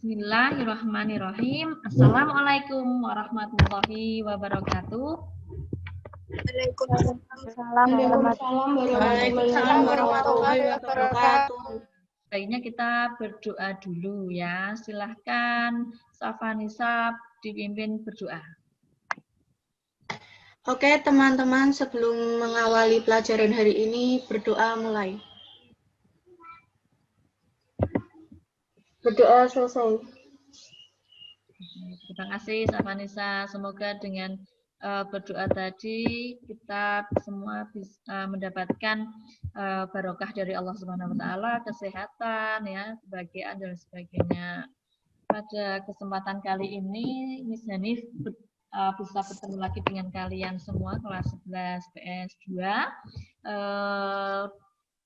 Bismillahirrahmanirrahim. Assalamualaikum warahmatullahi wabarakatuh. Waalaikumsalam warahmatullahi wabarakatuh. Baiknya kita berdoa dulu ya. Silahkan Safanisa dipimpin berdoa. Oke teman-teman, sebelum mengawali pelajaran hari ini, berdoa mulai. Berdoa selesai. Terima kasih Safanisa. Semoga dengan berdoa tadi kita semua bisa mendapatkan barokah dari Allah Subhanahu wa taala, kesehatan ya, kebahagiaan dan sebagainya. Pada kesempatan kali ini Miss Hanif bisa bertemu lagi dengan kalian semua kelas 11 PS2.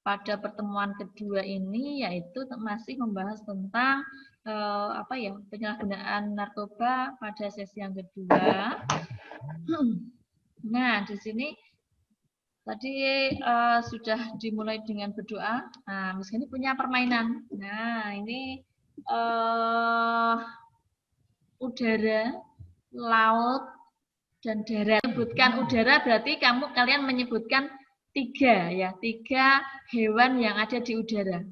Pada pertemuan kedua ini yaitu masih membahas tentang penyalahgunaan narkoba pada sesi yang kedua. Nah, di sini tadi sudah dimulai dengan berdoa. Nah, Miss ini punya permainan. Nah, ini udara, laut, dan darat. Sebutkan udara berarti kalian menyebutkan tiga hewan yang ada di udara.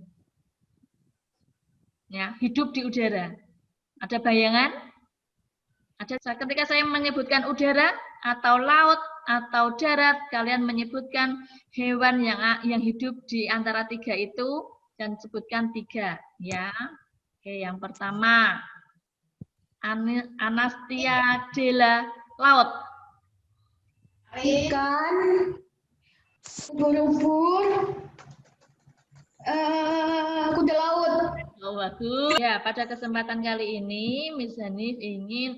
Ya, hidup di udara. Ada bayangan? Ada. Ketika saya menyebutkan udara atau laut atau darat, kalian menyebutkan hewan yang hidup di antara tiga itu dan sebutkan tiga. Ya. Oke, yang pertama Anastia Della, laut. Ikan, ubur-ubur, kuda laut. Oh, bagus. Ya, pada kesempatan kali ini Miss Hanif ingin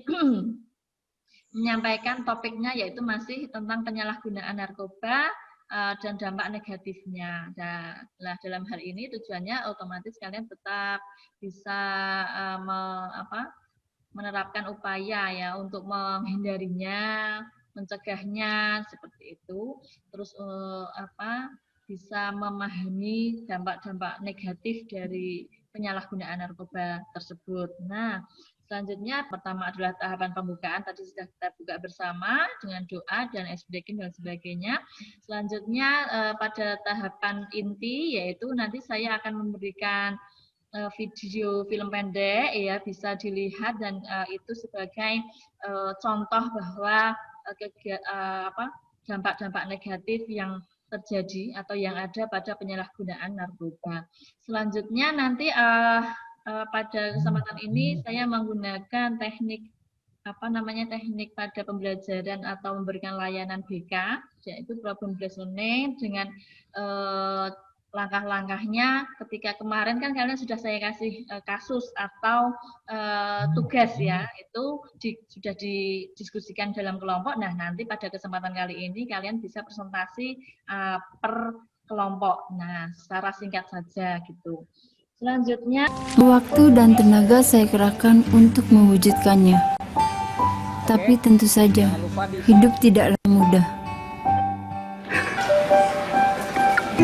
menyampaikan topiknya yaitu masih tentang penyalahgunaan narkoba dan dampak negatifnya. Nah, dalam hal ini tujuannya otomatis kalian tetap bisa menerapkan upaya ya untuk menghindarinya, mencegahnya seperti itu. Terus bisa memahami dampak-dampak negatif dari penyalahgunaan narkoba tersebut. Nah, selanjutnya pertama adalah tahapan pembukaan, tadi sudah kita buka bersama dengan doa dan ice breaking dan sebagainya. Selanjutnya pada tahapan inti yaitu nanti saya akan memberikan video film pendek ya, bisa dilihat dan itu sebagai contoh bahwa dampak-dampak negatif yang terjadi atau yang ada pada penyalahgunaan narkoba. Selanjutnya nanti pada kesempatan ini saya menggunakan teknik teknik pada pembelajaran atau memberikan layanan BK, yaitu problem based learning dengan langkah-langkahnya. Ketika kemarin kan kalian sudah saya kasih kasus atau tugas ya, itu sudah didiskusikan dalam kelompok. Nah, nanti pada kesempatan kali ini kalian bisa presentasi per kelompok. Nah, secara singkat saja gitu. Selanjutnya, waktu dan tenaga saya kerahkan untuk mewujudkannya. Tapi tentu saja, hidup tidaklah mudah.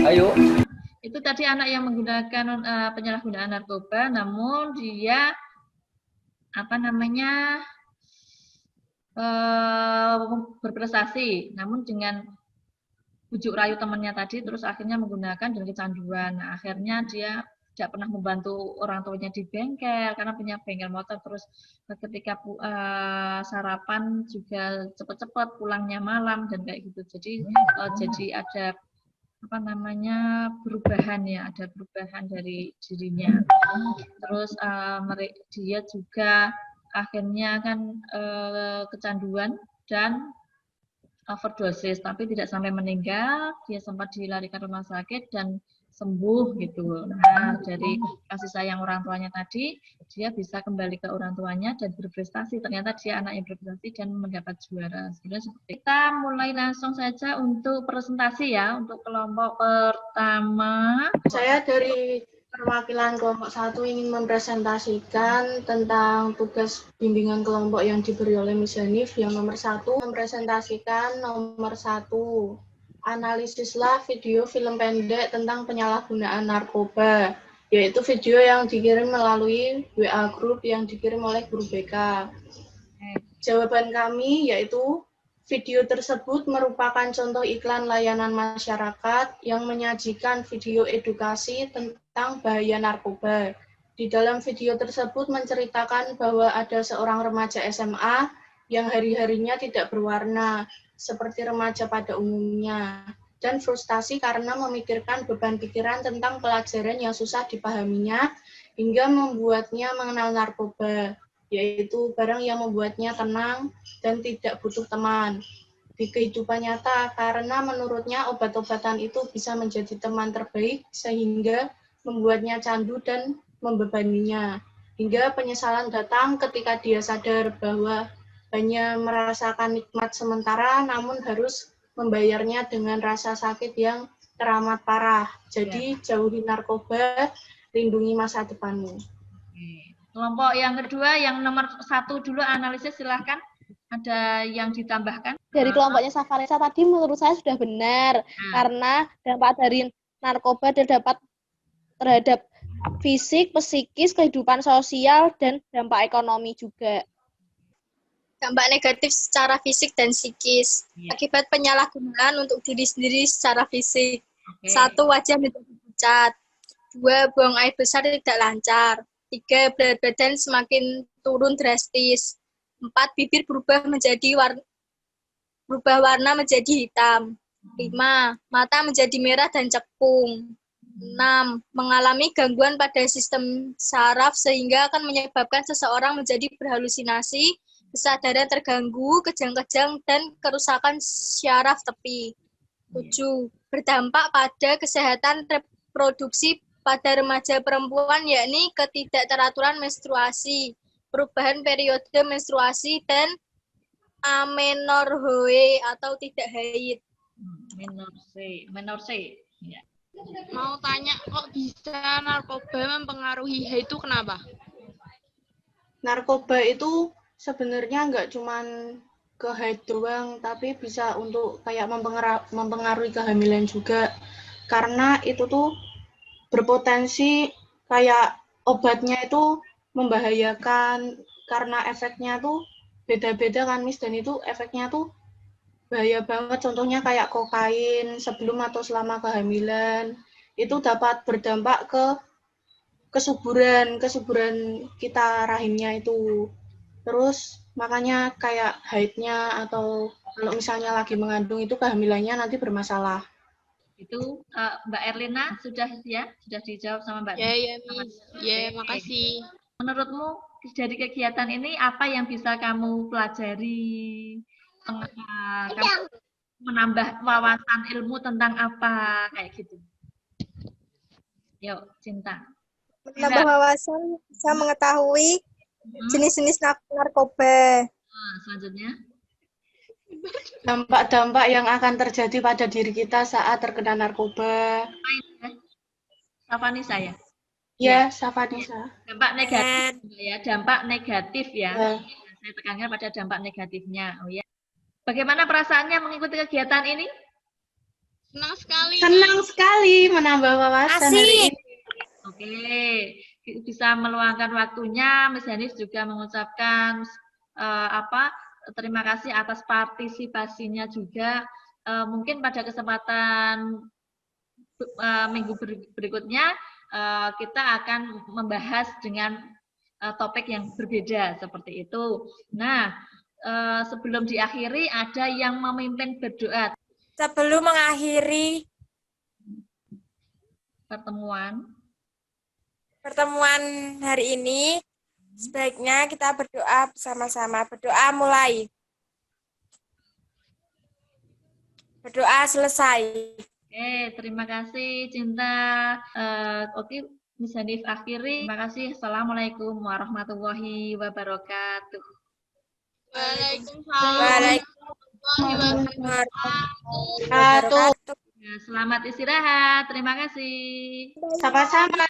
Ayo. Itu tadi anak yang menggunakan penyalahgunaan narkoba, namun dia berprestasi, namun dengan bujuk rayu temannya tadi, terus akhirnya menggunakan dan kecanduan. Nah, akhirnya dia tidak pernah membantu orang tuanya di bengkel karena punya bengkel motor, terus ketika sarapan juga cepat-cepat, pulangnya malam dan kayak gitu. Jadi ada perubahan ya, ada perubahan dari dirinya. Terus dia juga akhirnya kan kecanduan dan overdosis, tapi tidak sampai meninggal. Dia sempat dilarikan rumah sakit dan sembuh gitu. Nah, dari kasih sayang orang tuanya tadi, dia bisa kembali ke orang tuanya dan berprestasi. Ternyata dia anak yang berprestasi dan mendapat juara. Sebenarnya seperti kita mulai langsung saja untuk presentasi ya, untuk kelompok pertama. Saya dari perwakilan kelompok 1 ingin mempresentasikan tentang tugas bimbingan kelompok yang diberi oleh Miss Hanif. Yang nomor 1, mempresentasikan nomor 1. Analisislah video film pendek tentang penyalahgunaan narkoba. yaitu video yang dikirim melalui WA group yang dikirim oleh guru BK. Jawaban kami yaitu video tersebut merupakan contoh iklan layanan masyarakat yang menyajikan video edukasi tentang bahaya narkoba. Di dalam video tersebut menceritakan bahwa ada seorang remaja SMA yang hari-harinya tidak berwarna, seperti remaja pada umumnya, dan frustasi karena memikirkan beban pikiran tentang pelajaran yang susah dipahaminya, hingga membuatnya mengenal narkoba, yaitu barang yang membuatnya tenang dan tidak butuh teman di kehidupan nyata, karena menurutnya obat-obatan itu bisa menjadi teman terbaik sehingga membuatnya candu dan membebaninya. Hingga penyesalan datang ketika dia sadar bahwa hanya merasakan nikmat sementara namun harus membayarnya dengan rasa sakit yang teramat parah. Jadi jauhi narkoba, lindungi masa depanmu. Kelompok yang kedua, yang nomor 1 dulu analisis, silahkan. Ada yang ditambahkan? Dari kelompoknya Safarisa tadi menurut saya sudah benar, karena dampak dari narkoba terhadap fisik, psikis, kehidupan sosial, dan dampak ekonomi juga. Dampak negatif secara fisik dan psikis. Akibat penyalahgunaan untuk diri sendiri secara fisik. 1. Wajah menjadi pucat. 2. Buang air besar tidak lancar. 3. Berat badan semakin turun drastis. 4. Bibir berubah warna menjadi hitam. 5. Mata menjadi merah dan cekung. 6. Mengalami gangguan pada sistem saraf sehingga akan menyebabkan seseorang menjadi berhalusinasi, kesadaran terganggu, kejang-kejang, dan kerusakan syaraf tepi. 7. Berdampak pada kesehatan reproduksi pada remaja perempuan, yakni ketidakteraturan menstruasi, perubahan periode menstruasi, dan amenorrhoe atau tidak haid. Menorse. Ya. Mau tanya, kok bisa narkoba mempengaruhi haid itu kenapa? Narkoba itu sebenarnya nggak cuman ke haid doang, tapi bisa untuk kayak mempengaruhi kehamilan juga. Karena itu tuh berpotensi kayak obatnya itu membahayakan, karena efeknya tuh beda-beda kan, Miss, dan itu efeknya tuh bahaya banget. Contohnya kayak kokain sebelum atau selama kehamilan, itu dapat berdampak ke kesuburan kita rahimnya itu. Terus makanya kayak haidnya atau kalau misalnya lagi mengandung itu kehamilannya nanti bermasalah. Itu Mbak Erlina sudah dijawab sama Mbak. Ya, Miss. Ya, makasih. Menurutmu dari kegiatan ini apa yang bisa kamu pelajari? Kamu menambah wawasan ilmu tentang apa kayak gitu? Yuk, Cinta. Menambah wawasan, bisa mengetahui jenis-jenis narkoba. Selanjutnya. Dampak-dampak yang akan terjadi pada diri kita saat terkena narkoba. Safanisa ya? Ya, Safanisa. Dampak negatif ya, dampak negatif ya. Saya tekankan pada dampak negatifnya. Oh ya. Bagaimana perasaannya mengikuti kegiatan ini? Senang sekali. Senang sekali menambah wawasan hari ini. Oke, bisa meluangkan waktunya. Miss Hanis juga mengucapkan terima kasih atas partisipasinya juga. Mungkin pada kesempatan minggu berikutnya kita akan membahas dengan topik yang berbeda seperti itu. Nah, sebelum diakhiri ada yang memimpin berdoa. Sebelum mengakhiri pertemuan hari ini, sebaiknya kita berdoa bersama-sama. Berdoa mulai. Berdoa selesai. Oke, terima kasih Cinta. Oke, Miss Hanif akhiri. Terima kasih. Assalamualaikum warahmatullahi wabarakatuh. Waalaikumsalam. Satu. Selamat istirahat. Terima kasih. Sama-sama.